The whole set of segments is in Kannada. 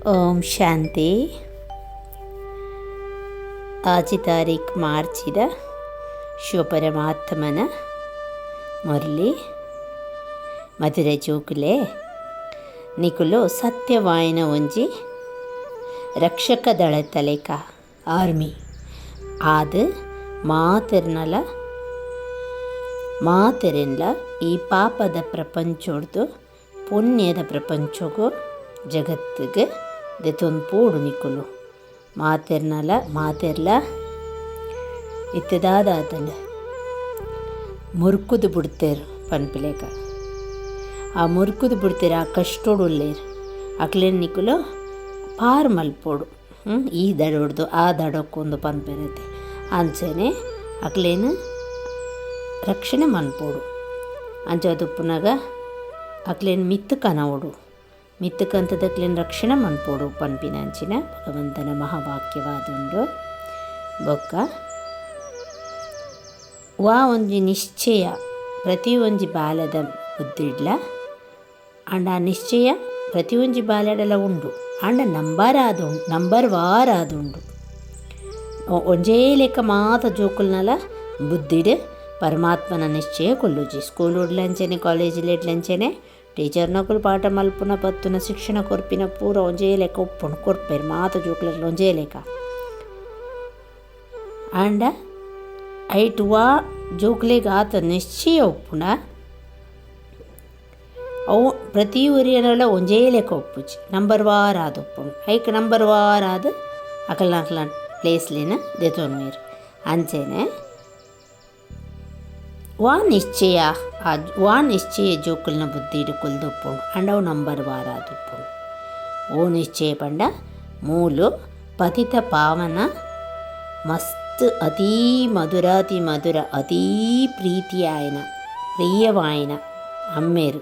ಓಂ ಶಾಂತಿ. ಆಜಿ ತಾರೀಖು ಮಾರ್ಚಿದ ಶಿವಪರಮಾತ್ಮನ ಮುರಳಿ ಮಧುರ ಜೋಕುಲೆ ನಿಕುಲು ಸತ್ಯವಾಯನ ಒಂಜಿ ರಕ್ಷಕ ದಳ ತಲೆಕ ಆರ್ಮಿ ಆದ್ ಮಾತೆರೆನ್ಲ ಈ ಪಾಪದ ಪ್ರಪಂಚೋಡ್ದು ಪುಣ್ಯದ ಪ್ರಪಂಚಗೂ ಜಗತ್ತಿಗೆ ದೆತೊಂದು ಪೋಡು ನಿಕುಲು ಮಾತೆರ್ಲ ಇತ್ತದಾದಾತಂಡ ಮುರುಕುದು ಬಿಡ್ತೇರು ಪನ್ಪಿಲೇಕ ಆ ಮುರುಕುದು ಬಿಡ್ತೇರು ಆ ಕಷ್ಟೋಡು ಉಳ್ಳೇರು ಅಕ್ಲೇನು ನಿಕುಲು ಪಾರು ಮಲ್ಪೋಡು ಈ ದಡ ಹೊಡ್ದು ಆ ದಡಕ್ಕೊಂದು ಪನ್ಪಿರತ್ತೆ ಅಂಚನೆ ಅಕ್ಲೇನು ರಕ್ಷಣೆ ಮನ್ಪೋಡು ಅಂಚದುಪ್ಪುನಾಗ ಅಕ್ಲೇನು ಮಿತ್ತಕನವಡು ಮಿತ್ತಕಂತದಕ್ಲೇನು ರಕ್ಷಣೆ ಮನ್ಪೋಡು ಪನ್ಪಿನಂಚಿನ ಭಗವಂತನ ಮಹಾವಾಕ್ಯವಾದುಂಡು ಬೊಕ್ಕ ವಾ ಒಂಜಿ ನಿಶ್ಚಯ ಪ್ರತಿ ಒಂಜಿ ಬಾಲದ ಬುದ್ಧಿಡ್ಲ ಅಂಡ ಆ ನಿಶ್ಚಯ ಪ್ರತಿ ಒಂಜಿ ಬಾಲಡಲ ಉಂಡು ಅಂಡ ನಂಬರ್ ವಾರ ಆದುಂಡು ಒಂಜೇ ಲೆಕ್ಕ ಮಾತ ಜೋಕುಲ್ನಲ ಬುದ್ಧಿಡ್ ಪರಮಾತ್ಮನ ನಿಶ್ಚಯ ಕೊಲ್ಲುಜಿ ಸ್ಕೂಲ್ ಉಡ್ಲಂಚನೆ ಕಾಲೇಜಲ್ಲಿ ಇಡ್ಲಂಚನೆ ಟೀಚರ್ನಕುಲು ಪಾಠ ಮಲ್ಪುನ ಪತ್ತುನ ಶಿಕ್ಷಣ ಕೊರ್ಪಿನ ಪೂರ ಒಂಜೇ ಲೆಕ್ಕ ಉಪ್ಪುಂಡು ಕೊರ್ಪೇರು ಮಾತ ಜೋಕುಲೆಲ್ಲ ಒಂಜೇ ಲೆಕ್ಕ ಆಂಡ ಐಟ್ ವಾ ಜೋಕ್ಲೆಗ್ ಆತ ನಿಶ್ಚಯ ಉಪ್ಪುನ ಅವು ಪ್ರತಿ ಊರಿನಲ್ಲ ಒಂಜೇ ಲೆಕ್ಕ ಉಪ್ಪುಜಿ ನಂಬರ್ ವಾರ ಆದ ಉಪ್ಪುಂಡು ಐಕ್ ನಂಬರ್ ವಾರ ಆದ ಅಕಲ್ನ ಪ್ಲೇಸ್ಲಿನ ದೆತೊನ್ವೇರು ಅಂಚೆನೆ ವಾ ನಿಶ್ಚಯ ಜೋಕುಲ್ನ ಬುದ್ಧಿ ಹಿಡ್ಕೊಳ್ದು ಉಪ್ಪುಂಡು ಅಂಡ ಅವು ನಂಬರ್ ವಾರ ಆದ ಉಪ್ಪುಂಡು ಓ ನಿಶ್ಚಯ ಪಂಡ ಮೂಲು ಪತಿತ ಪಾವನ ಮಸ್ತ್ ಅತೀ ಮಧುರಾತಿ ಮಧುರ ಅತೀ ಪ್ರಿಯವಾಯಿನ ಅಮ್ಮೇರು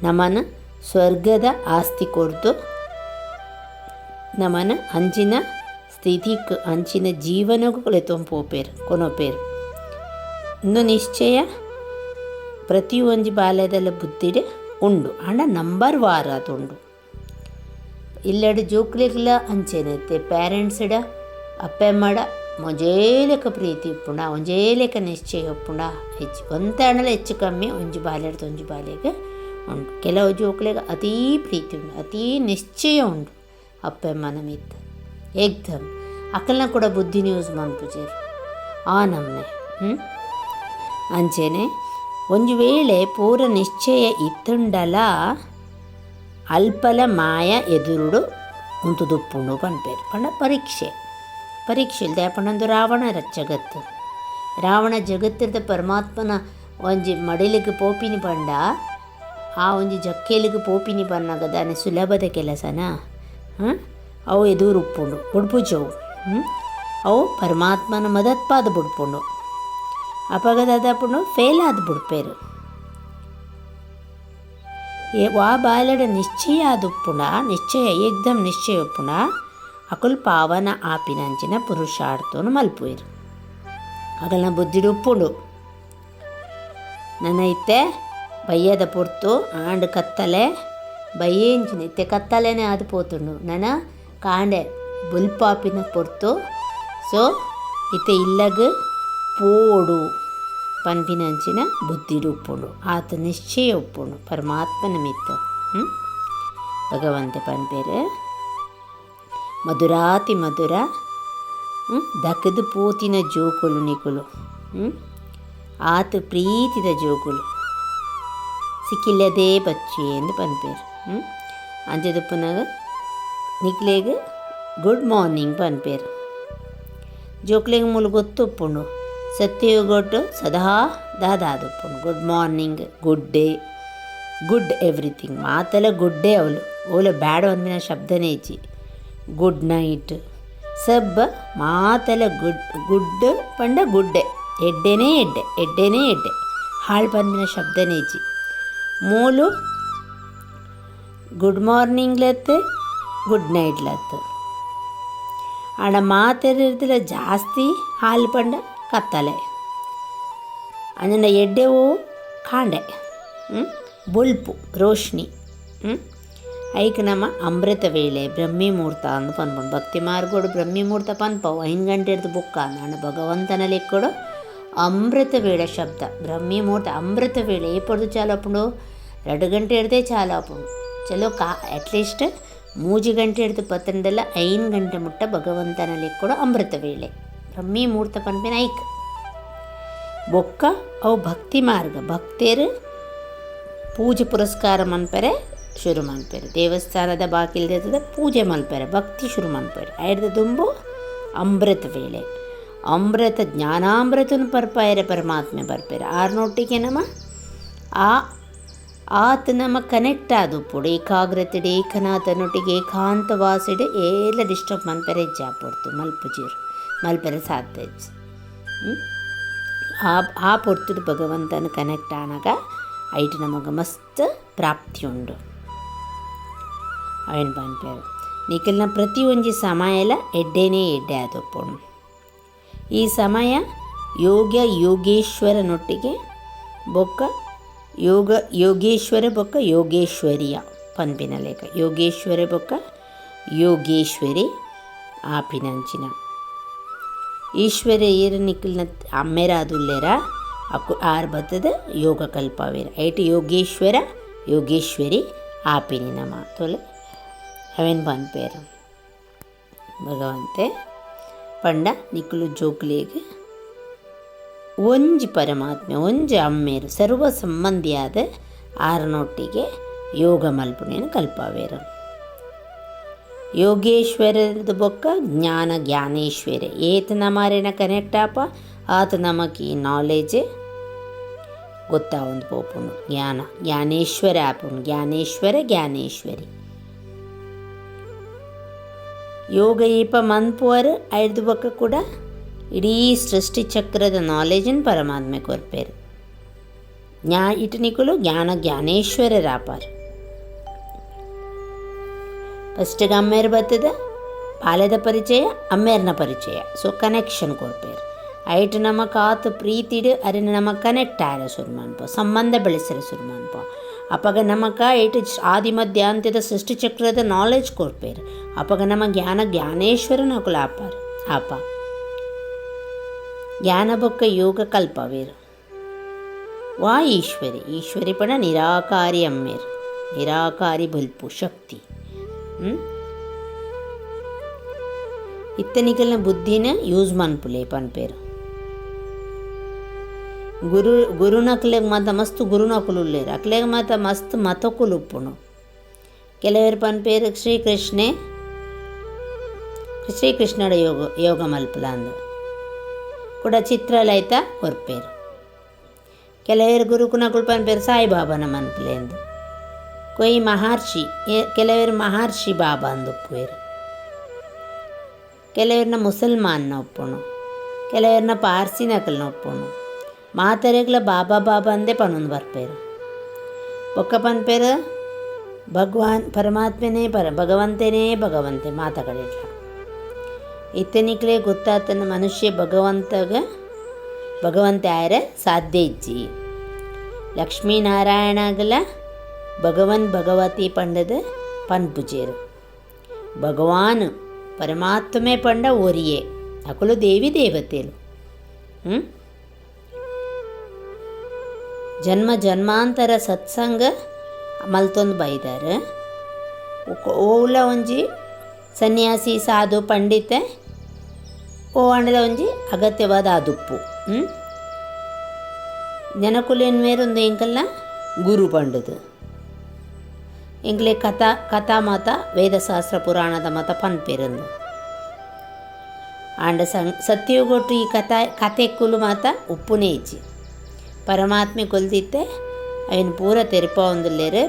ನಮನ ಸ್ವರ್ಗದ ಆಸ್ತಿ ಕೊಡ್ದು ನಮನ ಅಂಚಿನ ಸ್ಥಿತಿಕ್ ಅಂಚಿನ ಜೀವನಗಳು ತೊಂಪೋಪೇರು ಕೊನೋಪೇರು ಇನ್ನು ನಿಶ್ಚಯ ಪ್ರತಿ ಒಂಜಿ ಬಾಲ್ಯದಲ್ಲ ಬುದ್ಧಿಡ್ ಉಂಡು ಅಂಡ ನಂಬರ್ ವಾರ ಅದುಂಡು ಇಲ್ಲಡ್ ಜೋಕ್ಲೆಗ್ಲ ಅಂಚೆನೈತೆ ಪ್ಯಾರೆಂಟ್ಸ್ಡ ಅಪ್ಪೆಮ್ಮಡ ಒಂಜೇ ಲೆಕ್ಕ ಪ್ರೀತಿ ಉಪ್ಪುಂಡ ಒಂಜೇ ಲೆಕ್ಕ ನಿಶ್ಚಯ ಉಪ್ಪುಂಡ ಹೆಚ್ಚು ಒಂತಣಲ ಹೆಚ್ಚು ಕಮ್ಮಿ ಒಂಜಿ ಬಾಲ್ಯಡ್ದು ಒಂಜಿ ಬಾಲ್ಯಗೆ ಉಂಡು ಕೆಲವು ಜೋಕ್ಲೆಗ್ ಅತೀ ಪ್ರೀತಿ ಉಂಡು ಅತೀ ನಿಶ್ಚಯ ಉಂಡು ಅಪ್ಪೆಮ್ಮನ ಮಿತ್ತ ಏಕ್ದಮ್ ಅಕಲ್ನ ಕೂಡ ಬುದ್ಧಿನ ಯೂಸ್ ಮನ್ಪುಜೇರು ಆ ನಮ್ನೆ ಅಂಚೆನೆ ಒಂಜಿ ವೇಳೆ ಪೂರ ನಿಶ್ಚಯ ಇತ್ತುಂಡಲ ಅಲ್ಪಲ ಮಾಯ ಎದುರುಡು ಉಂತುದುಪ್ಪುಂಡು ಪನ್ಪೇರು ಪಂಡ ಪರೀಕ್ಷೆ ಇಲ್ದೆ ಪಂಡೊಂದು ರಾವಣ ಜಗತ್ತಿರ್ದ ಪರಮಾತ್ಮನ ಒಂಜಿ ಮಡಿಲಿಗೆ ಪೋಪಿನಿ ಪಂಡ ಆ ಒಂಜಿ ಜಕ್ಕೇಲಿಗೆ ಪೋಪಿನಿ ಪನ್ನಾಗ ದಾನೆ ಸುಲಭದ ಕೆಲಸನ ಅವು ಎದುರು ಉಪ್ಪುಂಡು ಬುಡ್ಪುಜವು ಅವು ಪರಮಾತ್ಮನ ಮದತ್ಪಾದ ಬುಡ್ಪುಂಡು ಅಪಗದಾದಪ್ಪುಂಡು ಫೇಲ್ ಆದ ಬುಡ್ಪೇರು ವಾ ಬಾಲಡ ನಿಶ್ಚಯ ಆದುಪ್ಪುಂಡ ನಿಶ್ಚಯ ಏಕ್ದಮ್ ನಿಶ್ಚಯ ಉಪ್ಪುಂಡ ಅಕುಲ್ ಪಾವನ ಆಪಿನಂಚಿನ ಪುರುಷಾರ್ಥವನ್ನು ಮಲ್ಪುವೆರು ಅಕಲ್ನ ಬುದ್ಧಿಡು ಉಪ್ಪುಂಡು ನನ್ನ ಇತ್ತೆ ಬಯ್ಯದ ಪೊರ್ತು ಆಂಡ್ ಕತ್ತಲೆ ಬಯ್ಯೇಂಚಿನ ಇತ್ತೆ ಕತ್ತಲೆನೇ ಆದು ಪೋತುಂಡು ನನ್ನ ಕಾಂಡೆ ಬುಲ್ಪಾಪಿನ ಪೊರ್ತು ಸೊ ಇತ್ತೆ ಇಲ್ಲಗ ಪೋಡು ಪನ್ಪಿನಂಚಿನ ಬುದ್ಧಿಡು ಉಪ್ಪುಂಡು ಆತ ನಿಶ್ಚಯ ಉಪ್ಪುಂಡು ಪರಮಾತ್ಮನ ಮಿತ್ತ ಭಗವಂತ ಪನ್ಪೇರು ಮಧುರಾತಿ ಮಧುರ ದಕದು ಪೂತಿನ ಜೋಕುಲು ನಿಕುಲು ಆತ ಪ್ರೀತಿದ ಜೋಕುಲು ಸಿಕ್ಕಿಲ್ಲದೇ ಬಚ್ಚಿ ಎಂದು ಪನ್ಪೇರು ಅಂಜದುಪ್ಪನಾಗ ನಿಕ್ಲೆಗ್ ಗುಡ್ ಮಾರ್ನಿಂಗ್ ಪನ್ಪೇರು ಜೋಕ್ಲೆಗ್ ಮೂಲ ಗೊತ್ತು ಉಪ್ಪುಂಡು ಸತ್ಯಗೊಟ್ಟು ಸದಾ ದಾದಾದುಪ್ಪುಂಡು good morning good day good everything ಮಾತೆಲ್ಲ ಗುಡ್ ಡೇ ಅವಳು ಬ್ಯಾಡ ಒಂದಿನ ಶಬ್ದನೇ ಇಚ್ಚಿ ಗುಡ್ ನೈಟ್ ಸಬ್ ಮಾತೆಲ್ಲ ಗುಡ್ ಪಂಡ ಗುಡ್ಡೆ ಎಡ್ಡೆನೇ ಎಡ್ಡೆ ಹಾಳು ಪಂದಿನ ಶಬ್ದನೇ ಇಚ್ಚಿ ಮೂಲು ಗುಡ್ ಮಾರ್ನಿಂಗ್ಲತ್ತು ಗುಡ್ ನೈಟ್ಲತ್ತು ಆಡ ಮಾತೆಲ್ಲ ಜಾಸ್ತಿ ಹಾಲು ಪಂಡ ಕತ್ತಲೆ ಅಂಜನ ಎಡ್ಡೆವು ಕಾಂಡೆ ಬೊಲ್ಪು ರೋಶ್ನಿ ಐಕ್ ನಮ್ಮ ಅಮೃತ ವೇಳೆ ಬ್ರಹ್ಮಿ ಮುಹೂರ್ತ ಅಂದು ಪನ್ಪುಂಡು ಭಕ್ತಿ ಮಾರ್ಗೋಡು ಬ್ರಹ್ಮಿ ಮುಹೂರ್ತ ಪನ್ಪವು 5 ಗಂಟೆ ಹಿಡ್ದು ಬುಕ್ಕ ಅಂದ ಭಗವಂತನ ಲೆಕ್ಕೊಡು ಅಮೃತ ವೇಳೆ ಶಬ್ದ ಬ್ರಹ್ಮಿ ಮುಹೂರ್ತ ಅಮೃತ ವೇಳೆ ಏಪಡ್ದು ಚಾಲು ಆಪುಂಡು 2 ಗಂಟೆ ಹಿಡ್ದೇ ಚಾಲು ಆಪುಂಡು ಚಲೋ ಅಟ್ಲೀಸ್ಟ್ 3 ಗಂಟೆ ಹಿಡ್ದು ಪತ್ತನದೆಲ್ಲ 5 ಗಂಟೆ ಮುಟ್ಟ ಭಗವಂತನ ಲೆಕ್ಕೊಡು ಅಮೃತ ವೇಳೆ ಬ್ರಹ್ಮಿ ಮುಹೂರ್ತ ಪನ್ಪಿನ ಐಕ್ ಬೊಕ್ಕ ಅವು ಭಕ್ತಿ ಮಾರ್ಗ ಭಕ್ತರು ಪೂಜೆ ಪುರಸ್ಕಾರ ಮನ್ಪರೆ ಶುರು ಮನ್ಪೆರು ದೇವಸ್ಥಾನದ ಬಾಕಿಲ್ದ ಪೂಜೆ ಮನ್ಪೆರೆ ಭಕ್ತಿ ಶುರು ಮನ್ಪೆರು ಐಡ್ದ ದುಂಬು ಅಮೃತ ವೇಳೆ ಅಮೃತ ಜ್ಞಾನಾಮೃತನ ಪರ್ಪಾಯರೆ ಪರಮಾತ್ಮೆ ಬರ್ಪೇರೆ ಆರ್ನೊಟ್ಟಿಗೆ ನಮ್ಮ ಆತ ನಮ್ಮ ಕನೆಕ್ಟ್ ಆದುಪ್ಪುಡು ಏಕಾಗ್ರತೆಡೆ ಏಕನಾಥನೊಟ್ಟಿಗೆ ಏಕಾಂತವಾಸಿಡೆ ಎಲ್ಲ ಡಿಸ್ಟರ್ಬ್ ಮನ್ಪೆರೆ ಹೆಜ್ಜಾಪೊಡ್ತು ಮಲ್ಪುಜೀರು ಮಲ್ಪೆರೆ ಸಾಧ್ಯ ಆ ಪೊರ್ತುಡು ಭಗವಂತನ ಕನೆಕ್ಟ್ ಆನಾಗ ಐಟು ನಮಗೆ ಮಸ್ತ್ ಪ್ರಾಪ್ತಿ ಉಂಡು ಅವೇನು ಪನ್ಪೇರು ನಿಖಲ್ನ ಪ್ರತಿಯೊಂದು ಸಮಯ ಎಡ್ಡೆನೇ ಎಡ್ಡೆ ಆದಪ್ಪುಂಡು ಈ ಸಮಯ ಯೋಗೇಶ್ವರನೊಟ್ಟಿಗೆ ಬೊಕ್ಕ ಯೋಗೇಶ್ವರ ಬೊಕ್ಕ ಯೋಗೇಶ್ವರಿಯ ಪನ್ಪಿನ ಲೇಖ ಯೋಗೇಶ್ವರ ಬೊಕ್ಕ ಯೋಗೇಶ್ವರಿ ಆಪಿನಂಚಿನ ಈಶ್ವರ ಏರು ನಿಖಲ್ನ ಅಮ್ಮೆರಾದುಲ್ಲೇರ ಆರು ಬತ್ತದ ಯೋಗ ಕಲ್ಪವೇರ ಐಟು ಯೋಗೇಶ್ವರ ಯೋಗೇಶ್ವರಿ ಆಪಿನಿ ನಮ ತೊಲೆ ಅವೇನು ಪನ್ಪೇರು ಭಗವಂತೆ ಪಂಡ ನಿಕ್ಕಲು ಜೋಕ್ಲಿಗೆ ಒಂಜಿ ಪರಮಾತ್ಮೆ ಒಂಜಿ ಅಮ್ಮೇರು ಸರ್ವ ಸಂಬಂಧಿಯಾದ ಆರನೊಟ್ಟಿಗೆ ಯೋಗ ಮಲ್ಪುನೇನು ಕಲ್ಪವೇರು ಯೋಗೇಶ್ವರದ ಬೊಕ್ಕ ಜ್ಞಾನೇಶ್ವರ ಏತ ನಮಾರೇನ ಕನೆಕ್ಟ್ ಆಪ ಆತ ನಮಗೆ ನಾಲೆಜ್ ಗೊತ್ತಾವೊಂದು ಪೋಪುಂಡು ಜ್ಞಾನೇಶ್ವರ ಆಪುಂಡು ಜ್ಞಾನೇಶ್ವರಿ ಯೋಗ ಈಪ ಮನ್ಪುವರು ಐದು ಬೊಕ್ಕ ಕೂಡ ಇಡೀ ಸೃಷ್ಟಿ ಚಕ್ರದ ನಾಲೆಜನ್ನು ಪರಮಾತ್ಮೆ ಕೊರ್ಪೇರು ಇಟನಿಕಲು ಜ್ಞಾನೇಶ್ವರರಾಪಾರು ಫಸ್ಟಿಗೆ ಅಮ್ಮೇರು ಬರ್ತದ ಬಾಲ್ಯದ ಪರಿಚಯ ಅಮ್ಮೇರ್ನ ಪರಿಚಯ ಸೊ ಕನೆಕ್ಷನ್ ಕೊಡ್ಪೇರು ಐಟು ನಮಗೆ ಆತು ಪ್ರೀತಿಡು ಅರಿನ ನಮಗೆ ಕನೆಕ್ಟ್ ಆಯ್ರ ಶುರು ಮಾಡ್ಪ ಸಂಬಂಧ ಬೆಳೆಸಿರ ಶುರು ಮಾಡ್ಪ ಅಪ್ಪಾಗ ನಮಗೆ ಐಟು ಆದಿ ಮಧ್ಯ ಅಂತ್ಯದ ಸೃಷ್ಟಿ ಚಕ್ರದ ನಾಲೆಜ್ ಕೊಡ್ಪೇರು ಅಪ್ಪಾಗ ನಮಗೆ ಜ್ಞಾನೇಶ್ವರನ ಕುಲ ಆಪ ಜ್ಞಾನ ಬೊಕ್ಕ ಯೋಗ ಕಲ್ಪವೇರು ವಾ ಈಶ್ವರಿ ಪಣ ನಿರಾಕಾರಿ ಅಮ್ಮೇರು ನಿರಾಕಾರಿ ಬಲ್ಪು ಶಕ್ತಿ ಇತ್ತನಿಕಲ್ನ ಬುದ್ಧಿನ ಯೂಸ್ ಮನ್ಪುಲೆ ಪನ್ಪೇರು ಗುರುನಕ್ಲೆಗ್ ಮಾತ ಮಸ್ತ್ ಗುರುನಕುಲು ಉಲ್ಲೇರು ಅಕ್ಲೆಗ್ ಮಾತ ಮಸ್ತ್ ಮತಕುಲು ಉಪ್ಪುಣು ಕೆಲವರು ಪನ್ಪೇರು ಶ್ರೀಕೃಷ್ಣಡ ಯೋಗ ಮಲ್ಪಲ ಅಂದು ಕೂಡ ಚಿತ್ರಲೈತ ಕೊರ್ಪೇರು ಕೆಲವರು ಗುರುಕುನಕುಲು ಪನ್ಪೇರು ಸಾಯಿಬಾಬಾನ ಮನ್ಪಲೆ ಎಂದು ಕೊಯ್ ಮಹರ್ಷಿ ಕೆಲವರು ಮಹರ್ಷಿ ಬಾಬಾ ಅಂದು ಒಪ್ಪುವೇರು ಕೆಲವ್ರನ್ನ ಮುಸಲ್ಮಾನ್ನ ಒಪ್ಪುಣು ಕೆಲವ್ರನ್ನ ಪಾರ್ಸಿ ನಕಲ್ನ ಒಪ್ಪುಣು ಮಾತರೆಗ್ಲ ಬಾಬಾ ಅಂದೇ ಪನೊಂದು ಬರ್ಪೇರು ಬೊಕ್ಕ ಪನ್ಪೇರು ಭಗವಾನ್ ಪರಮಾತ್ಮನೇ ಭಗವಂತೆ ಮಾತಗಳಿಟ್ಲ ಇತ್ತನಿಕ್ಲೇ ಗೊತ್ತಾತನ ಮನುಷ್ಯ ಭಗವಂತ ಆಯ್ರ ಸಾಧ್ಯ ಇಜ್ಜಿ ಲಕ್ಷ್ಮೀನಾರಾಯಣಗಲ ಭಗವತಿ ಪಂಡದ ಪನ್ಪುಜೇರು ಭಗವಾನ್ ಪರಮಾತ್ಮೆ ಪಂಡ ಒರಿಯೇ ಅಕುಲು ದೇವಿ ದೇವತೆಲು ಜನ್ಮಾಂತರ ಸತ್ಸಂಗ ಮಲ್ತೊಂದು ಬೈದಾರೆ ಓಲ ಒಂಜಿ ಸನ್ಯಾಸಿ ಸಾಧು ಪಂಡಿತ ಓ ಅಂಡದ ಒಂಜಿ ಅಗತ್ಯವಾದ ಆದುಪ್ಪು ಜನಕುಲೇನ್ ಮೇರೊಂದು ಎಂಕಲ್ನ ಗುರು ಪಂಡದು ಎಂಕ್ಲೆ ಕಥಾ ಮಾತ ವೇದಶಾಸ್ತ್ರ ಪುರಾಣದ ಮತ ಪನ್ಪೇರಂದು ಆಂಡ ಸತ್ಯಗೊಟ್ಟು ಈ ಕಥೆಕ್ಕುಲು ಮಾತ ಉಪ್ಪುನೇ ಇಜ್ಜಿ ಪರಮಾತ್ಮೆ ಕೊಲ್ದಿತ್ತೆ ಅವನು ಪೂರ ತೆರಪ ಒಂದುಲ್ಲೇರು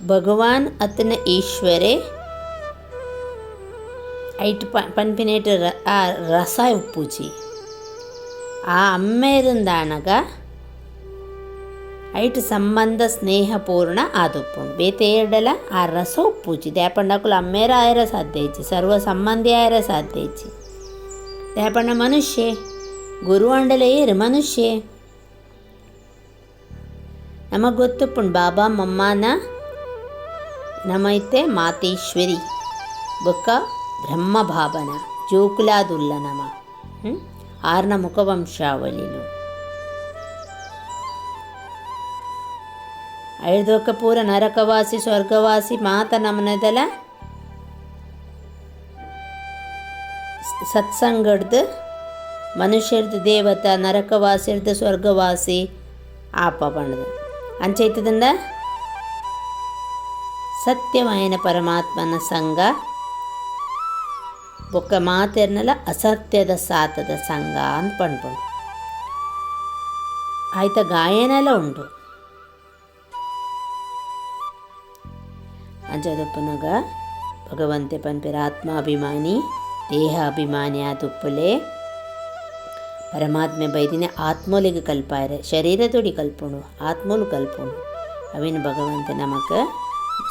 ಭಗವಾನ್ ಅತನ ಈಶ್ವರೇ ಐಟ್ ಪನ್ಪಿನೇಟ್ ಆ ರಸ ಉಪ್ಪುಜಿ ಆ ಅಮ್ಮೇರಿಂದಾನಗ ಐಟ್ ಸಂಬಂಧ ಸ್ನೇಹಪೂರ್ಣ ಆದುಪ್ಪುಂಡು ಬೇತೇರ್ಡಲ ಆ ರಸ ಉಪ್ಪುಜಿ ದ್ಯಾಪಂಡಕುಲು ಅಮ್ಮೇರ ಆಯರ ಸಾಧ್ಯ ಇಜ್ಜಿ ಸರ್ವ ಸಂಬಂಧಿ ಆಯರ ಸಾಧ್ಯ ಇಜ್ಜಿ ದ್ಯಾಪಂಡ ಮನುಷ್ಯ ಗುರು ಅಂಡಲ ಏರು ಮನುಷ್ಯ ನಮಗೆ ಗೊತ್ತುಪ್ಪುಂಡು ಬಾಬಾ ಮಮ್ಮನ ನಮೈತೆ ಮಾತೇಶ್ವರಿ ಬೊಕ್ಕ ಬ್ರಹ್ಮ ಭಾವನ ಜೋಕುಲಾದುಲ್ಲ ನಮ ಆರ್ನ ಮುಖವಂಶಾವಳಿಲು ಐದೊಕ್ಕ ಪೂರ ನರಕವಾಸಿ ಸ್ವರ್ಗವಾಸಿ ಮಾತ ನಮನದಲ ಸತ್ಸಂಗಡ್ದು ಮನುಷ್ಯರ್ದು ದೇವತ ನರಕವಾಸಿರ್ದು ಸ್ವರ್ಗವಾಸಿ ಆಪ ಪಂಡದು ಅಂಚೈತದಿಂದ ಸತ್ಯವಾಯನ ಪರಮಾತ್ಮನ ಸಂಘ ಬೊಕ್ಕ ಮಾತೆರ್ನಲ ಅಸತ್ಯದ ಸಾತದ ಸಂಘ ಅಂತ ಪಂಡ್ಪು ಆಯ್ತ ಗಾಯನೆಲ್ಲ ಉಂಟು ಅಂಚದಪ್ಪನಗ ಭಗವಂತೆ ಪನ್ಪೆರ ಆತ್ಮಾಭಿಮಾನಿ ದೇಹಾಭಿಮಾನಿ ಆತುಪ್ಪಲೆ ಪರಮಾತ್ಮೆ ಬೈದಿನ ಆತ್ಮೋಲಿಗೆ ಕಲ್ಪಾಯರೆ ಶರೀರದೊಡಿ ಕಲ್ಪುಂಡು ಆತ್ಮೋಲು ಕಲ್ಪುಂಡು ಅವಿನ ಭಗವಂತೆ ನಮಕ್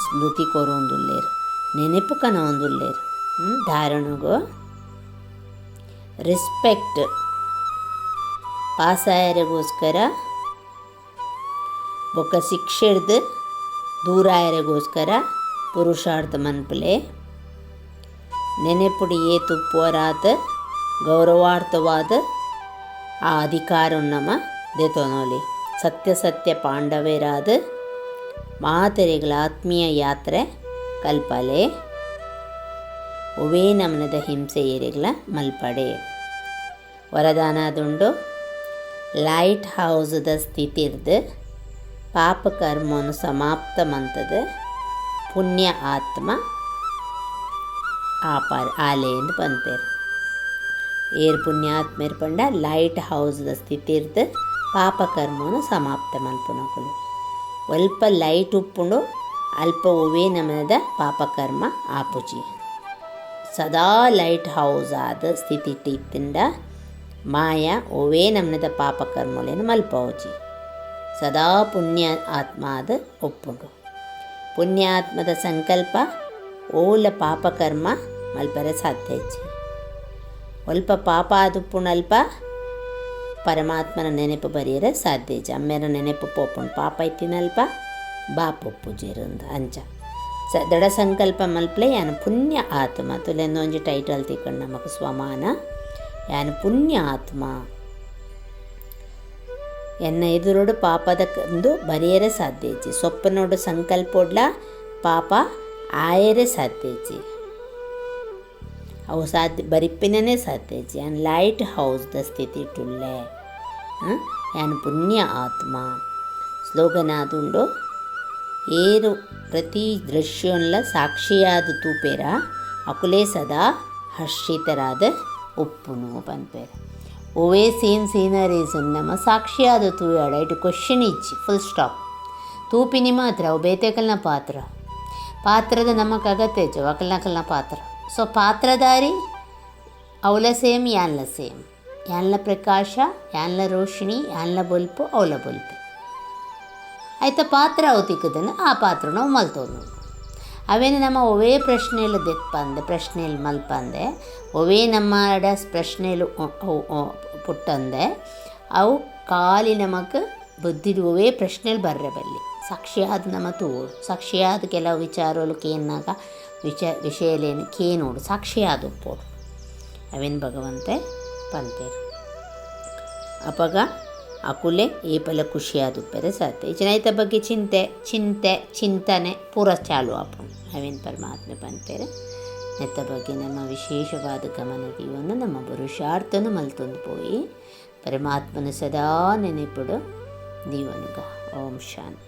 ಸ್ಮೃತಿ ಕೊರೊಂದುಲ್ಲೇರು ನೆನಪು ಕನೊಂದುಲ್ಲೇರು ಧಾರಣೆಗೂ ರೆಸ್ಪೆಕ್ಟ್ ಪಾಸಾಯರಿಗೋಸ್ಕರ ಬೊಕ್ಕ ಶಿಕ್ಷೆಡ್ದು ದೂರಾಯರಿಗೋಸ್ಕರ ಪುರುಷಾರ್ಥ ಮನ್ಪಲೆ ನೆನೆಪುಡಿ ಏತು ಪೋರಾತ್ ಗೌರವಾರ್ಥವಾದ ಆ ಅಧಿಕಾರ ನಮ್ಮ ದೇತೋನೋಲಿ ಸತ್ಯ ಪಾಂಡವೇರಾದ ಮಾತೆರೆಗಳ ಆತ್ಮೀಯ ಯಾತ್ರೆ ಕಲ್ಪಲೆ ಒವೇ ನಮನದ ಹಿಂಸೆ ಏರಿಗಳ ಮಲ್ಪಡೆ ವರದಾನದುಂಡು ಲೈಟ್ ಹೌಸ್ದ ಸ್ಥಿತಿರ್ದು ಪಾಪ ಕರ್ಮವನ್ನು ಸಮಾಪ್ತ ಮಂತದ ಪುಣ್ಯ ಆತ್ಮ ಆಲೆ ಎಂದು ಪಂಪೇರು ಏರ್ ಪುಣ್ಯಾತ್ಮೇರು ಪಂಡ ಲೈಟ್ ಹೌಸ್ದ ಸ್ಥಿತಿರ್ದು ಪಾಪ ಕರ್ಮವನ್ನು ಸಮಾಪ್ತ ಮಲ್ಪುನಕುಲು ಅಲ್ಪ ಲೈಟ್ ಉಪ್ಪುಂಡು ಅಲ್ಪ ಒವೇ ನಮನದ ಪಾಪಕರ್ಮ ಆಪುಜಿ ಸದಾ ಲೈಟ್ ಹೌಸ್ ಆದ ಸ್ಥಿತಿ ಇತ್ತಿಂದ ಮಾಯ ಒವೇ ನಮನದ ಪಾಪಕರ್ಮಲೇನು ಮಲ್ಪವುಜಿ ಸದಾ ಪುಣ್ಯ ಆತ್ಮ ಆದ ಒಪ್ಪುಂಡು ಪುಣ್ಯಾತ್ಮದ ಸಂಕಲ್ಪ ಓಲ ಪಾಪಕರ್ಮ ಮಲ್ಪರೆ ಸಾಧ್ಯ ಇಜ್ಜಿ ಅಲ್ಪ ಪಾಪ ಆದುಪ್ಪುಂಡು ಅಲ್ಪ ಪರಮಾತ್ಮನ ನೆನಪು ಬರೆಯರೆ ಸಾಧ್ಯ ಇಜ್ಜಿ ಅಮ್ಮೆರ ನೆನಪು ಪೋಪುಂಡು ಪಾಪ ಇತ್ತಿನಲ್ಪ ಬಾಪು ಪೂಜೆರಂದ ಅಂಚ ದೃಢ ಸಂಕಲ್ಪ ಮಲ್ಪಲೆ ಯಾನು ಪುಣ್ಯ ಆತ್ಮ ತುಲೆಂದು ಒಂಜಿ ಟೈಟಲ್ ತಿಕ್ಕಂಡು ನಮಕ್ ಸ್ವಮಾನ ಯಾನು ಪುಣ್ಯ ಆತ್ಮ ಎನ್ನ ಎದುರೋಡು ಪಾಪದ ಒಂದು ಬರೆಯರೆ ಸಾಧ್ಯ ಇಜ್ಜಿ ಸೊಪ್ಪನೋಡು ಸಂಕಲ್ಪೋಡ್ಲ ಪಾಪ ಆಯರೆ ಸಾಧ್ಯ ಇಜ್ಜಿ ಅವು ಸಾಧ್ಯ ಬರಿಪಿನೇ ಸಾಧ್ಯ ಇಜ್ಜಿ ಯಾನು ಲೈಟ್ ಹೌಸ್ದ ಸ್ಥಿತಿ ಟುಲ್ಲೆ ಯಾನು ಪುಣ್ಯ ಆತ್ಮ ಸ್ಲೋಗನಾದುಂಡು ಏರು ಪ್ರತಿ ದೃಶ್ಯನ್ಲ ಸಾಕ್ಷಿಯಾದ ತೂಪೇರ ಅಕುಲೇ ಸದಾ ಹರ್ಷಿತರಾದ ಉಪ್ಪುನು ಪನ್ಪೇರ ಓವೇ ಸೀನರೀಸ್ ನಮ್ಮ ಸಾಕ್ಷಿಯಾದ ತೂಯಾಡ ಇಟ್ಟು ಕ್ವಶನ್ ಇಚ್ಚಿ ಫುಲ್ ಸ್ಟಾಪ್ ತೂಪಿನಿ ಮಾತ್ರ ಅವು ಬೇತೆಕಲ್ನ ಪಾತ್ರದ ನಮಕ್ ಅಗತ್ಯ ಇಚ್ಚು ಅಕಲ್ನಕಲ್ನ ಪಾತ್ರ ಸೊ ಪಾತ್ರಧಾರಿ ಅವಲ ಸೇಮ್ ಯಾನ್ಲ ಸೇಮ್ ಯಾನ್ಲ ಪ್ರಕಾಶ ಯಾನ್ಲ ರೋಶಿಣಿ ಯಾನ್ಲ ಬೊಲ್ಪು ಅವಲ ಬೊಲ್ಪು ಆಯ್ತ ಪಾತ್ರ ಅವು ತಿಕ್ಕದನ್ನು ಆ ಪಾತ್ರ ನಾವು ಮಲ್ತೋದು ಅವೇನು ನಮ್ಮ ಒವೇ ಪ್ರಶ್ನೆಯಲ್ಲಿ ದೆಪ್ಪಂದೆ ಪ್ರಶ್ನೆಯಲ್ಲಿ ಮಲ್ಪಂದೆ ಒವೇ ನಮ್ಮ ಪ್ರಶ್ನೆಯಲ್ಲಿ ಪುಟ್ಟಂದೆ ಅವು ಖಾಲಿ ನಮಕ್ ಬುದ್ಧಿಡು ಒವೇ ಪ್ರಶ್ನೆಯಲ್ಲಿ ಬರ್ರೆ ಬಲ್ಲಿ ಸಾಕ್ಷಿಯಾದ ನಮ್ಮ ತೂಡು ಸಾಕ್ಷಿಯಾದ ಕೆಲವು ವಿಚಾರಗಳು ಕೇನಾಗ ವಿಷಯಲೇನು ಕೇನೋಡು ಸಾಕ್ಷಿಯಾದ ಉಪ್ಪೋಡು ಅವೇನು ಭಗವಂತೆ ಪಂತೇರು ಅಪಗ ಅಕುಲೆ ಏಪಲ ಖುಷಿಯಾದ ಉಪ್ಪರೆ ಸಾಧ್ಯ ಈಚಿನೈತ ಬಗ್ಗೆ ಚಿಂತನೆ ಪೂರ ಚಾಲು ಆಪುಂಡು ಅವೇನು ಪರಮಾತ್ಮೆ ಪಂತೇರೆ ನೆತ್ತ ಬಗ್ಗೆ ನಮ್ಮ ವಿಶೇಷವಾದ ಗಮನ ದೀವನ್ನು ನಮ್ಮ ಪುರುಷಾರ್ಥನು ಮಲ್ತೊಂದು ಪೋಯಿ ಪರಮಾತ್ಮನ ಸದಾ ನೆನೆಪುಡು ದೀವನುಗ ಓಂ ಶಾಂತಿ.